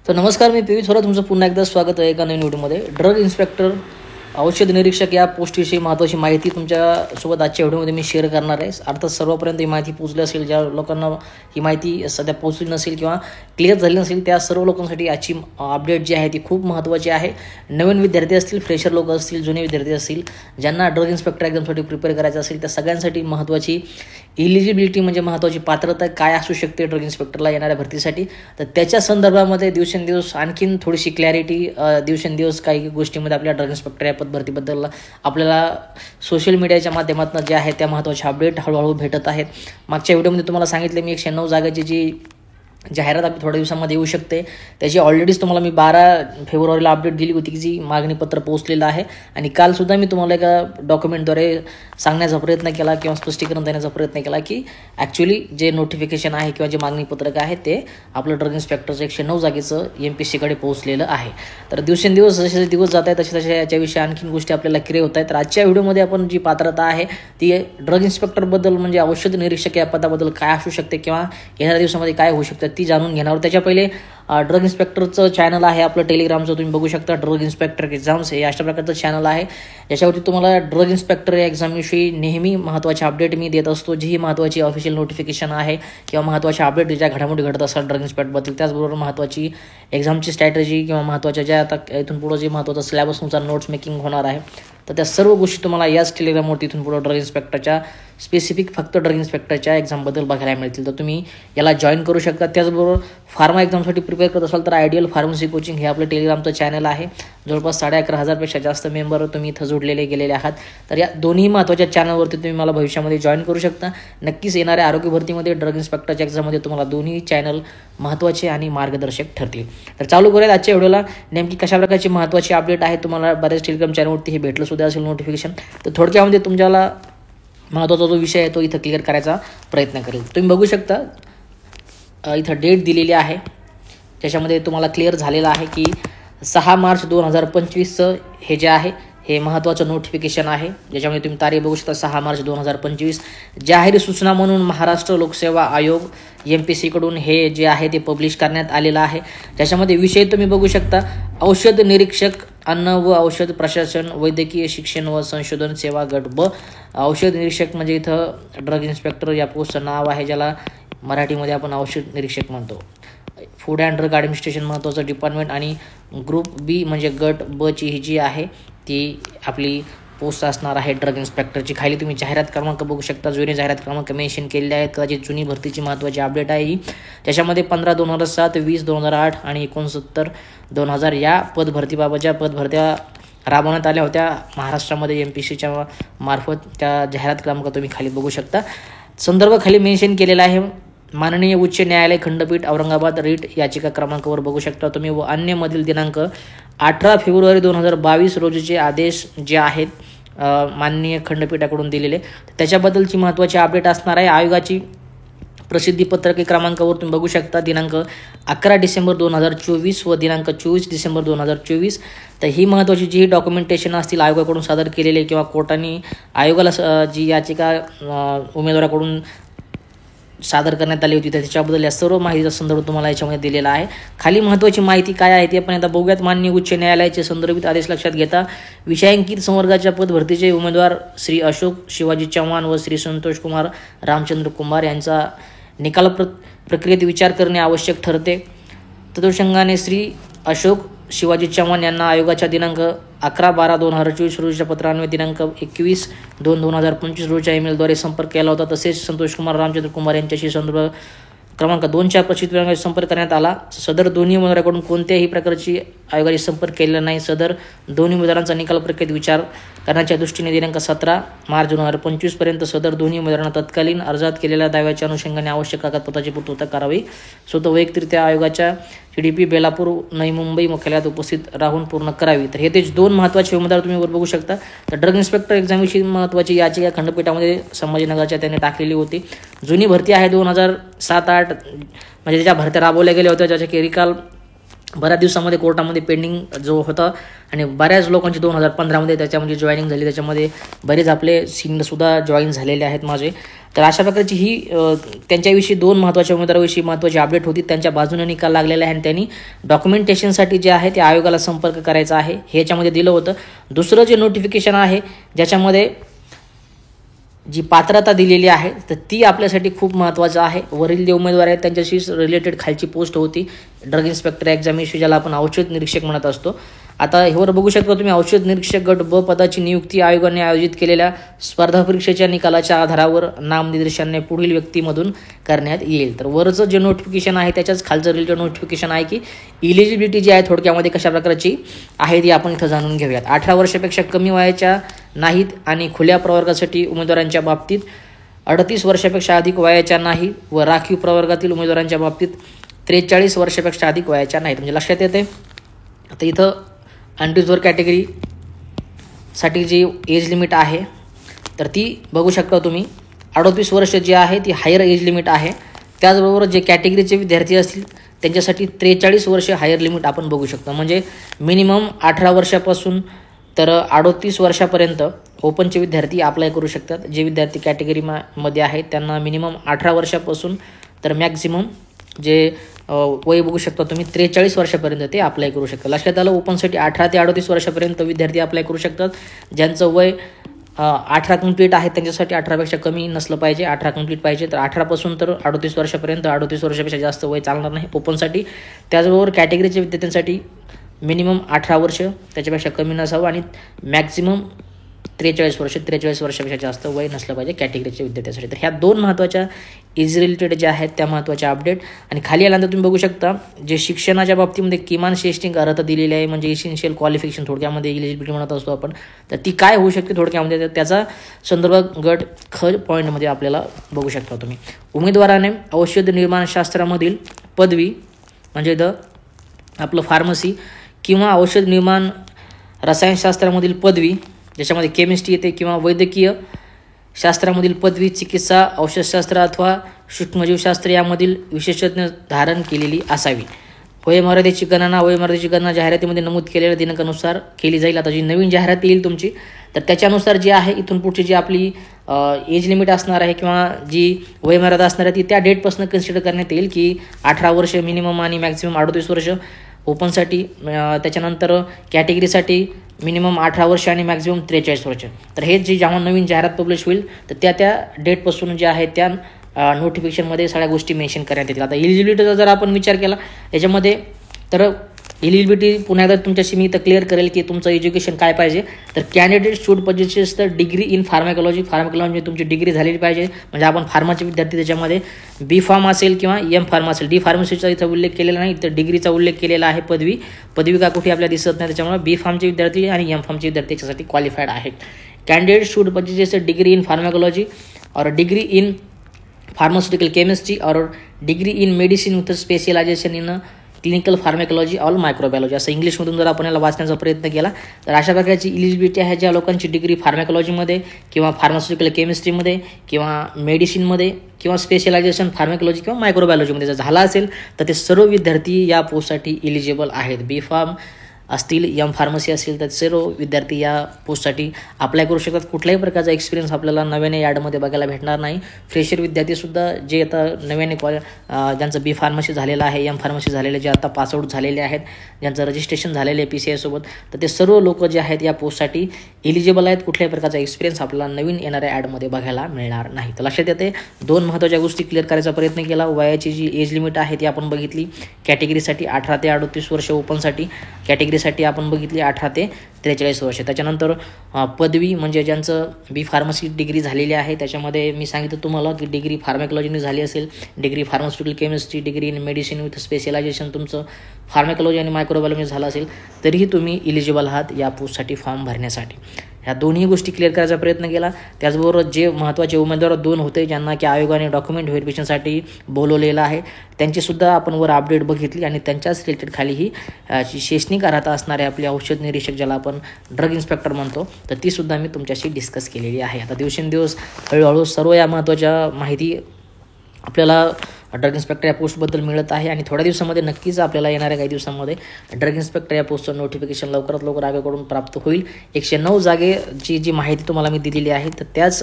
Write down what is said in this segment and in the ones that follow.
तर नमस्कार, मी P V Thorat, तुमचं पुन्हा एकदा स्वागत आहे एका नवीन व्हिडिओमध्ये. ड्रग इन्स्पेक्टर औषध निरीक्षक या पोस्टविषयी महत्त्वाची माहिती तुमच्यासोबत आजच्या व्हिडिओमध्ये मी शेअर करणार आहे. अर्थात सर्वपर्यंत ही माहिती पोहोचली असेल, ज्या लोकांना ही माहिती सध्या पोहोचली नसेल किंवा क्लिअर झाली नसेल त्या सर्व लोकांसाठी आजची अपडेट जी आहे ती खूप महत्त्वाची आहे. नवीन विद्यार्थी असतील, फ्रेशर लोक असतील, जुने विद्यार्थी असतील, ज्यांना ड्रग इन्स्पेक्टर एक्झामसाठी प्रिपेअर करायचं असेल त्या सगळ्यांसाठी महत्त्वाची इलिजिबिलिटी म्हणजे महत्त्वाची पात्रता काय असू शकते ड्रग इन्स्पेक्टरला येणाऱ्या भरतीसाठी. तर त्याच्या संदर्भामध्ये दिवसेंदिवस आणखीन थोडीशी क्लॅरिटी दिवसेंदिवस काही गोष्टीमध्ये आपल्या ड्रग इन्स्पेक्टर या पदभरतीबद्दल आपल्याला सोशल मीडियाच्या माध्यमातून जे आहे त्या महत्त्वाच्या अपडेट हळूहळू भेटत आहेत. मागच्या व्हिडिओमध्ये तुम्हाला सांगितले मी 109 जागेची जी जाहिरात आपली थोड्या दिवसांमध्ये येऊ शकते, त्याची ऑलरेडीच तुम्हाला मी 12 फेब्रुवारीला अपडेट दिली होती की जी मागणीपत्र पोहोचलेलं आहे. आणि कालसुद्धा मी तुम्हाला एका डॉक्युमेंटद्वारे सांगण्याचा प्रयत्न केला किंवा स्पष्टीकरण देण्याचा प्रयत्न केला की ॲक्च्युली जे नोटिफिकेशन आहे किंवा जे मागणीपत्रक आहे ते आपलं ड्रग इन्स्पेक्टरचं 109 जागेचं MPSCकडे पोहोचलेलं आहे. तर दिवसेंदिवस जसे दिवस जात आहेत तसे याच्याविषयी आणखीन गोष्टी आपल्याला क्लिअर होत आहेत. तर आजच्या व्हिडिओमध्ये आपण जी पात्रता आहे ती ड्रग इन्स्पेक्टरबद्दल म्हणजे औषध निरीक्षक या पदाबद्दल काय असू शकते किंवा येणाऱ्या दिवसामध्ये काय होऊ शकतं ती जाणून घेणार. त्याच्या पहिले ड्रग इन्स्पेक्टरचं चॅनल आहे आपलं टेलिग्रामचं, तुम्ही बघू शकता. ड्रग इन्स्पेक्टर एक्झाम्स हे अशा प्रकारचं चॅनल आहे ज्याच्यावरती तुम्हाला ड्रग इन्स्पेक्टर या एक्झामविषयी नेहमी महत्त्वाचे अपडेट मी देत असतो. जी ही महत्त्वाची ऑफिशियल नोटिफिकेशन आहे किंवा महत्त्वाचे अपडेट ज्या घडामोडी घडत असतात ड्रग इन्स्पेक्टरबद्दल, त्याचबरोबर महत्त्वाची एक्झामची स्ट्रॅटेजी किंवा महत्त्वाच्या ज्या आता इथून पुढं जे महत्त्वाचा सिलेबसनुसार नोट्स मेकिंग होणार आहे, तर त्या सर्व गोष्टी तुम्हाला याच टेलिग्रामवरती इथून पुढं ड्रग इन्स्पेक्टरच्या स्पेसिफिक फक्त ड्रग इन्स्पेक्टरच्या एक्झामबद्दल बघायला मिळतील. तर तुम्ही याला जॉईन करू शकता. त्याचबरोबर फार्मा एक्झामसाठी प्रिपेअर करत असाल तर आयडियल फार्मसी कोचिंग हे आपलं टेलिग्रामचं चॅनल आहे. जवळपास 11,500पेक्षा जास्त मेंबर तुम्ही इथं जोडलेले गेलेले आहात. तर या दोन्ही महत्त्वाच्या चॅनलवरती तुम्ही मला भविष्यामध्ये जॉईन करू शकता. नक्कीच येणाऱ्या आरोग्य भरतीमध्ये ड्रग इन्स्पेक्टरच्या एक्झाममध्ये तुम्हाला दोन्ही चॅनल महत्त्वाचे आणि मार्गदर्शक ठरतील. तर चालू करूयात आजच्या व्हिडिओला. नेमकी कशा प्रकारची महत्त्वाची अपडेट आहे तुम्हाला बऱ्याच टेलिग्राम चॅनलवरती हे भेटलं सुद्धा असेल नोटिफिकेशन. तर थोडक्यामध्ये तुमच्याला महत्त्वाचा जो विषय आहे तो इथं क्लिअर करायचा प्रयत्न करेल. तुम्ही बघू शकता इथं डेट दिलेली आहे त्याच्यामध्ये तुम्हाला क्लिअर झालेलं आहे की 6 मार्च 2025चं हे जे आहे हे महत्त्वाचं नोटिफिकेशन आहे, ज्याच्यामध्ये तुम्ही तारीख बघू शकता 6 मार्च 2025. जाहीर सूचना म्हणून महाराष्ट्र लोकसेवा आयोग MPSCकडून हे जे आहे ते पब्लिश करण्यात आलेलं आहे. ज्याच्यामध्ये विषय तुम्ही बघू शकता औषध निरीक्षक, अन्न व औषध प्रशासन, वैद्यकीय शिक्षण व संशोधन सेवा गट ब. औषध निरीक्षक म्हणजे इथं ड्रग इन्स्पेक्टर या पोस्टचं नाव आहे, ज्याला मराठीमध्ये आपण औषध निरीक्षक म्हणतो. फूड अँड ड्रग ॲडमिनिस्ट्रेशन महत्त्वाचं डिपार्टमेंट आणि ग्रुप B म्हणजे गट ब ची ही जी आहे ती आपली पोस्ट असणार आहे ड्रग इन्स्पेक्टरची. खाली तुम्ही जाहिरात क्रमांक बघू शकता, जुने जाहिरात क्रमांक मेन्शन केलेले आहेत. कदाचित जुनी भरतीची महत्त्वाची अपडेट आहे ही. त्याच्यामध्ये 15/2007, 20/2008 आणि 69/2000 या पदभरतीबाबत ज्या पदभरत्या राबवण्यात आल्या होत्या महाराष्ट्रामध्ये MPSCच्या मार्फत, त्या जाहिरात क्रमांक तुम्ही खाली बघू शकता. संदर्भ खाली मेन्शन केलेला आहे. माननीय उच्च न्यायालय खंडपीठ औरंगाबाद रीट याचिका क्रमांकावर बघू शकता तुम्ही. व अन्य मधील दिनांक 18 फेब्रुवारी 2022 रोजीचे आदेश जे आहेत माननीय खंडपीठाकडून दिलेले, त्याच्याबद्दलची महत्त्वाची अपडेट असणार आहे. आयोगाची प्रसिद्धी पत्रके क्रमांकावर तुम्ही बघू शकता दिनांक 11 डिसेंबर 2024 व दिनांक 24 डिसेंबर 2024. तर ही महत्त्वाची जी डॉक्युमेंटेशन असतील आयोगाकडून सादर केलेले किंवा कोर्टाने आयोगाला जी याचिका उमेदवाराकडून सादर करण्यात आली होती त्याच्याबद्दल या सर्व माहितीचा संदर्भ तुम्हाला याच्यामध्ये दिलेला आहे. खाली महत्त्वाची माहिती काय आहे ते आपण आता बघूयात. माननीय उच्च न्यायालयाचे संदर्भित आदेश लक्षात घेता विषयांकित संवर्गाच्या पदभरतीचे उमेदवार श्री अशोक शिवाजी चव्हाण व श्री संतोष कुमार रामचंद्र कुमार यांचा निकाल प्रक्रियेत विचार करणे आवश्यक ठरते. तदनुषंगाने श्री अशोक शिवाजी चव्हाण यांना आयोगाच्या दिनांक 11/12/2024 रोजीच्या पत्रान्वये दिनांक 21/2/2025 रोजीच्या ईमेलद्वारे संपर्क केला होता. तसेच संतोष कुमार रामचंद्र कुमार यांच्याशी संदर्भ क्रमांक 2च्या प्रचितीद्वारे संपर्क करण्यात आला. सदर दोन्ही उमेदवाराकडून कोणत्याही प्रकारची आयोगाने संपर्क केलेला नाही. सदर दोन्ही उमेदवारांचा निकाल प्रक्रियेत विचार करण्याच्या दृष्टीने दिनांक 17 मार्च 2025 पर्यंत सदर दोन्ही उमेदवारांना तत्कालीन अर्जात केलेल्या दाव्याच्या अनुषंगाने आवश्यक कागदपत्राची पूर्तता करावी. स्वतः वैयक्तिकरित्या आयोगाच्या CDP बेलापूर नवी मुंबई मुख्यालयात उपस्थित राहून पूर्ण करावी. तर हे ते 2 महत्त्वाचे उमेदवार तुम्ही वर बघू शकता. तर ड्रग इन्स्पेक्टर एक्झामविषयी महत्त्वाची याचिका खंडपीठामध्ये संभाजीनगरच्या त्यांनी टाकलेली होती. जुनी भरती आहे 2007-8 म्हणजे ज्या भरत्या राबवल्या गेल्या होत्या, ज्याचे निकाल बऱ्याच दिवसामध्ये कोर्टामध्ये पेंडिंग जो होता आणि बऱ्याच लोकांची 2015मध्ये त्याच्यामध्ये जॉईनिंग झाली, त्याच्यामध्ये बरेच आपले सीनियरसुद्धा जॉईन झालेले आहेत माझे. तर अशा प्रकारची ही त्यांच्याविषयी 2 महत्त्वाच्या उमेदवाराविषयी महत्त्वाची अपडेट होती. त्यांच्या बाजूने निकाल लागलेला आहे आणि त्यांनी डॉक्युमेंटेशनसाठी जे आहे ते आयोगाला संपर्क करायचा आहे हे याच्यामध्ये दिलं होतं. दुसरं जे नोटिफिकेशन आहे ज्याच्यामध्ये जी पात्रता दिलेली आहे तर ती आपल्यासाठी खूप महत्त्वाचं आहे. वरील जे उमेदवार आहेत त्यांच्याशी रिलेटेड खालची पोस्ट होती ड्रग इन्स्पेक्टर एक्झामिनेशन, ज्याला आपण औषध निरीक्षक म्हणत असतो. आता ह्यावर बघू शकता तुम्ही, औषध निरीक्षक गट ब पदाची नियुक्ती आयोगाने आयोजित केलेल्या स्पर्धा परीक्षेच्या निकालाच्या आधारावर नामनिर्देशाने पुढील व्यक्तीमधून करण्यात येईल. तर वरचं जे नोटिफिकेशन आहे त्याच्याच खालचं रिलेटेड नोटिफिकेशन आहे की इलिजिबिलिटी जी आहे थोडक्यामध्ये कशा प्रकारची आहे ती आपण इथं जाणून घेऊयात. 18 वर्षापेक्षा कमी वयाच्या नाहीत आणि खुल्या प्रवर्गासाठी उमेदवारांच्या बाबतीत 38 वर्षापेक्षा अधिक वयाच्या नाहीत व राखीव प्रवर्गातील उमेदवारांच्या बाबतीत 43 वर्षापेक्षा अधिक वयाच्या नाहीत. म्हणजे लक्षात येते आता इथं अनरिझर्व्ड कॅटेगरीसाठी जी एज लिमिट आहे तर ती बघू शकता तुम्ही 38 वर्ष जी आहे ती हायर एज लिमिट आहे. त्याचबरोबर जे कॅटेगरीचे विद्यार्थी असतील त्यांच्यासाठी 43 वर्ष हायर लिमिट आपण बघू शकतो. म्हणजे मिनिमम 18 वर्षापासून तर 38 वर्षापर्यंत ओपनचे विद्यार्थी अप्लाय करू शकतात. जे विद्यार्थी कॅटेगरीमध्ये आहेत त्यांना मिनिमम 18 वर्षापासून तर मॅक्झिमम जे वय बघू शकता तुम्ही 43 वर्षापर्यंत ते अप्लाय करू शकतात. लक्षात आलं, ओपनसाठी 18 ते 38 वर्षापर्यंत विद्यार्थी अप्लाय करू शकतात. ज्यांचं वय 18 कंप्लीट आहे त्यांच्यासाठी 18पेक्षा कमी नसलं पाहिजे, 18 कंप्लीट पाहिजे. तर 18पासून तर 38 वर्षापर्यंत, 38 वर्षापेक्षा जास्त वय चालणार नाही ओपनसाठी. त्याचबरोबर कॅटेगरीच्या विद्यार्थ्यांसाठी मिनिमम 18 वर्ष त्याच्यापेक्षा कमी नसावं आणि मॅक्झिमम 43 वर्ष, 43 वर्षापेक्षा जास्त वय नसलं पाहिजे कॅटेगरीच्या विद्यार्थ्यांसाठी. तर ह्या 2 महत्त्वाच्या एज रिलेटेड ज्या आहेत त्या महत्त्वाच्या अपडेट. आणि खाली आल्यानंतर तुम्ही बघू शकता जे शिक्षणाच्या बाबतीमध्ये किमान शैक्षणिक अर्हता दिलेली आहे म्हणजे इसेन्शियल क्वालिफिकेशन थोडक्यामध्ये इलिजिबिलिटी म्हणत असतो आपण, तर ती काय होऊ शकते थोडक्यामध्ये तर त्याचा संदर्भ गट ख पॉईंटमध्ये आपल्याला बघू शकता तुम्ही. उमेदवाराने औषध निर्माणशास्त्रामधील पदवी म्हणजे आपलं फार्मसी किंवा औषध निर्माण रसायनशास्त्रामधील पदवी ज्याच्यामध्ये केमिस्ट्री येते किंवा वैद्यकीय शास्त्रामधील पदवी, चिकित्सा, औषधशास्त्र अथवा सूक्ष्मजीवशास्त्र यामधील विशेषज्ञ धारण केलेली असावी. वयोमर्यादेची गणना जाहिरातीमध्ये नमूद केलेल्या दिनांकानुसार केली जाईल. आता जी नवीन जाहिरात येईल तुमची तर त्याच्यानुसार जी आहे इथून पुढची जी आपली एज लिमिट असणार आहे किंवा जी वयोमर्यादा असणार आहे ती त्या डेटपासून कन्सिडर करण्यात येईल की 18 वर्ष मिनिमम आणि मॅक्झिमम 38 वर्ष ओपनसाठी. त्याच्यानंतर कॅटेगरीसाठी मिनिमम 18 वर्ष आणि मॅक्झिमम 43 वर्ष. तर हे जी जेव्हा नवीन जाहिरात पब्लिश होईल तर त्या डेटपासून जे आहे त्या नोटिफिकेशनमध्ये सगळ्या गोष्टी मेन्शन करण्यात येतील. आता इलिजिबिलिटीचा जर आपण विचार केला याच्यामध्ये तर इलिजिबिलिटी पुन्हा एकदा तुमच्याशी मी इथं क्लिअर करेल की तुमचं एज्युकेशन काय पाहिजे. तर candidate should possesses the degree in pharmacology म्हणजे तुमची डिग्री झालेली पाहिजे. म्हणजे आपण फार्माचे विद्यार्थी त्याच्यामध्ये बी फार्म असेल किंवा एम फार्म असेल. डी फार्मसीचा इथं उल्लेख केलेला नाही, तर डिग्रीचा उल्लेख केलेला आहे. पदवी का कुठे आपल्याला दिसत नाही, त्याच्यामुळे बी फार्मचे विद्यार्थी आणि एम फार्मचे विद्यार्थी याच्यासाठी क्वालिफाईड आहेत. Candidate should possesses the degree in pharmacology और डिग्री इन फार्मास्युटिकल केमिस्ट्री और degree in medicine with specialisation in clinical pharmacology or microbiology असं इंग्लिशमधून जर आपण याला वाचण्याचा प्रयत्न केला तर अशा प्रकारची इलिजिबिलिटी आहे ज्या लोकांची डिग्री फार्माकोलॉजीमध्ये किंवा फार्मास्युटिकल केमिस्ट्रीमध्ये किंवा मेडिसिनमध्ये किंवा स्पेशलायझेशन फार्माकोलॉजी किंवा मायक्रोबायोलॉजीमध्ये जर झाला असेल तर ते सर्व विद्यार्थी या पोस्टसाठी इलिजिबल आहेत. बी फार्म असतील, एम फार्मसी असेल तर सर्व विद्यार्थी या पोस्टसाठी अप्लाय करू शकतात. कुठल्याही प्रकारचा एक्सपिरियन्स आपल्याला नव्याने ॲडमध्ये बघायला भेटणार नाही. फ्रेशर विद्यार्थीसुद्धा जे आता नव्याने ज्यांचं बी फार्मसी झालेलं आहे, एम फार्मसी झालेले जे आता पासआउट झालेले आहेत, ज्यांचं रजिस्ट्रेशन झालेलं आहे PCI सोबत, तर ते सर्व लोक जे आहेत या पोस्टसाठी इलिजिबल आहेत. कुठल्याही प्रकारचा एक्सपिरियन्स आपल्याला नवीन येणाऱ्या ॲडमध्ये बघायला मिळणार नाही. तर लक्षात येते 2 महत्त्वाच्या गोष्टी क्लिअर करायचा प्रयत्न केला. वयाची जी एज लिमिट आहे ती आपण बघितली. कॅटेगरीसाठी 18 ते 38 वर्ष ओपनसाठी, कॅटेगरीसाठी आपण बघितली 18 ते 43 वर्ष. त्याच्यानंतर पदवी म्हणजे ज्यांचं बी फार्मसी डिग्री झालेली आहे त्याच्यामध्ये मी सांगितलं तुम्हाला की डिग्री फार्माकोलॉजीने झाली असेल, degree pharmaceutical chemistry, degree in medicine with specialisation तुमचं फार्माकोलॉजी आणि मायक्रोबायोलॉजी झालं असेल तरीही तुम्ही इलिजिबल आहात या पोस्टसाठी फॉर्म भरण्यासाठी. ह्या दोन्ही गोष्टी क्लिअर करायचा प्रयत्न केला. त्याचबरोबर जे महत्त्वाचे उमेदवार 2 होते ज्यांना की आयोगाने डॉक्युमेंट व्हेरिफिकेशनसाठी बोलवलेलं आहे त्यांचीसुद्धा आपण वर अपडेट बघितली आणि त्यांच्याच रिलेटेड खाली ही शैक्षणिक अर्हता असणारे आपले औषध निरीक्षक ज्याला आपण ड्रग इन्स्पेक्टर म्हणतो तर तीसुद्धा मी तुमच्याशी डिस्कस केलेली आहे. आता दिवसेंदिवस हळूहळू सर्व या महत्त्वाच्या माहिती आपल्याला ड्रग इन्स्पेक्टर या पोस्टबद्दल मिळत आहे आणि थोड्या दिवसामध्ये नक्कीच आपल्याला येणाऱ्या काही दिवसामध्ये ड्रग इन्स्पेक्टर या पोस्टचं नोटिफिकेशन लवकरात लवकर आयोगाकडून प्राप्त होईल. 109 जागेची जी माहिती तुम्हाला मी दिलेली आहे तर त्याच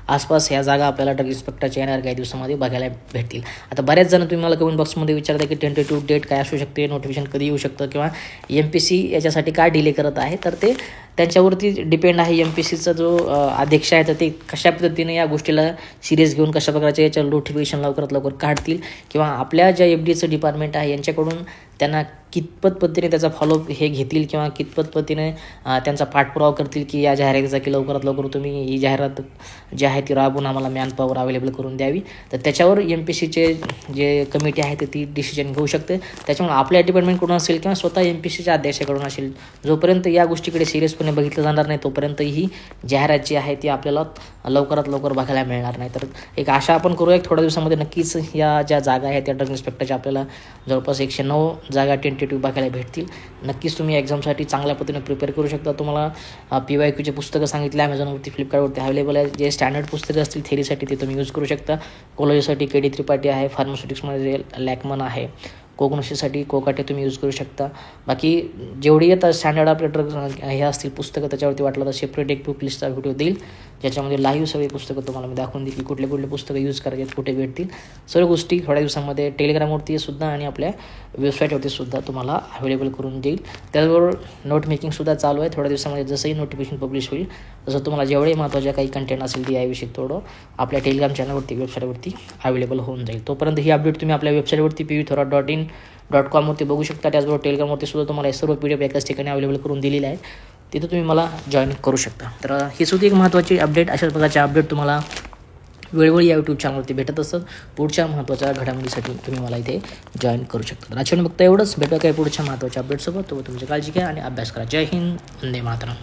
आसपास ह्या जागा आपल्याला ड्रग इन्स्पेक्टरच्या येणाऱ्या काही दिवसामध्ये बघायला भेटतील. आता बऱ्याच जण तुम्ही मला कमेंट बॉक्समध्ये विचारता की टेंटेटिव्ह डेट काय असू शकते, नोटिफिकेशन कधी येऊ शकतं किंवा MPC याच्यासाठी काय डिले करत आहे. तर ते त्यांच्यावरती डिपेंड आहे. MPCचा जो अध्यक्ष आहे तर ते कशा पद्धतीने या गोष्टीला सिरियस घेऊन कशा प्रकारचे याच्या नोटिफिकेशन लवकरात लवकर काढतील किंवा आपल्या ज्या FDचं डिपार्टमेंट आहे यांच्याकडून त्यांना कितपत पद्धतीने त्याचा फॉलोअप हे घेतील किंवा कितपत पद्धतीने त्यांचा पाठपुरावा करतील की या जाहिरातीचा की लवकरात लवकर तुम्ही ही जाहिरात जी आहे ती राबवून आम्हाला मॅनपॉवर अवेलेबल करून द्यावी. तर त्याच्यावर MPCचे जे कमिटी आहे तर ती डिसिजन घेऊ शकते. त्याच्यामुळे आपल्या डिपार्टमेंटकडून असेल किंवा स्वतः MPCच्या अध्यक्षाकडून असेल, जोपर्यंत या गोष्टीकडे सिरियसपणे बघितलं जाणार नाही तोपर्यंत ही जाहिरात जी आहे ती आपल्याला लवकरात लवकर बघायला मिळणार नाही. तर एक आशा आपण करूया थोड्या दिवसामध्ये नक्कीच या ज्या जागा आहेत त्या ड्रग इन्स्पेक्टरच्या आपल्याला जवळपास 109 जागा टेंटेटिव्ह बघायला भेटतील. नक्कीच तुम्ही एक्झामसाठी चांगल्या पद्धतीने प्रिपेअर करू शकता. तुम्हाला PYQचे पुस्तकं सांगितले अमेझॉनवरती, फ्लिपकार्टवरती अवेलेबल आहे. जे स्टँडर्ड पुस्तकं असतील थेरीसाठी ते तुम्ही यूज करू शकता. कोलॉजीसाठी KD त्रिपाठी आहे, फार्मास्युटिक्समध्ये लॅकमन आहे, कोग्नोसीसाठी कोकाटे तुम्ही यूज करू शकता. बाकी जेवढी येतात स्टँडर्ड आपले ड्रग हे असतील पुस्तकं त्याच्यावरती वाटलं तर सेपरेट एक बुक लिस्टचा व्हिडिओ देईल ज्याच्यामध्ये लाईव्ह सगळी पुस्तकं तुम्हाला मी दाखवून देईल की कुठले कुठले पुस्तकं यूज करायचे आहेत, कुठे भेटतील. सर्व गोष्टी थोड्या दिवसांमध्ये टेलिग्रामवरती सुद्धा आणि आपल्या वेबसाईटवरती सुद्धा तुम्हाला अवेलेबल करून देईल. त्याचबरोबर नोट मेकिंगसुद्धा चालू आहे. थोड्या दिवसामध्ये जसंही नोटिफिकेशन पब्लिश होईल तसं तुम्हाला जेवढे महत्त्वाच्या काही कंटेंट असेल ती याविषयी थोडं आपल्या टेलिग्राम चॅनलवरती वेबसाईटवरती अवेलेबल होऊन जाईल. तोपर्यंत ही अपडेट तुम्ही आपल्या वेबसाईटवरती pvthorat.in.com बघू शकता. त्याचबरोबर टेलिग्रामवरती सुद्धा तुम्हाला हे सर्व PDF एकाच ठिकाणी अवेलेबल करून दिलेले आहेत. तिथं तुम्ही मला जॉईन करू शकता. तर ही सुद्धा एक महत्त्वाची अपडेट. अशाच प्रकारचे अपडेट तुम्हाला वेळोवेळी या YouTube चॅनलवरती भेटत असतात. पुढच्या महत्त्वाच्या घडामोडीसाठी तुम्ही मला इथे जॉईन करू शकता. तर आजच्या बघता एवढंच. भेटूया काही पुढच्या महत्त्वाच्या अपडेटसोबत. तो तुमची काळजी घ्या आणि अभ्यास करा. जय हिंद, वंदे मातरम.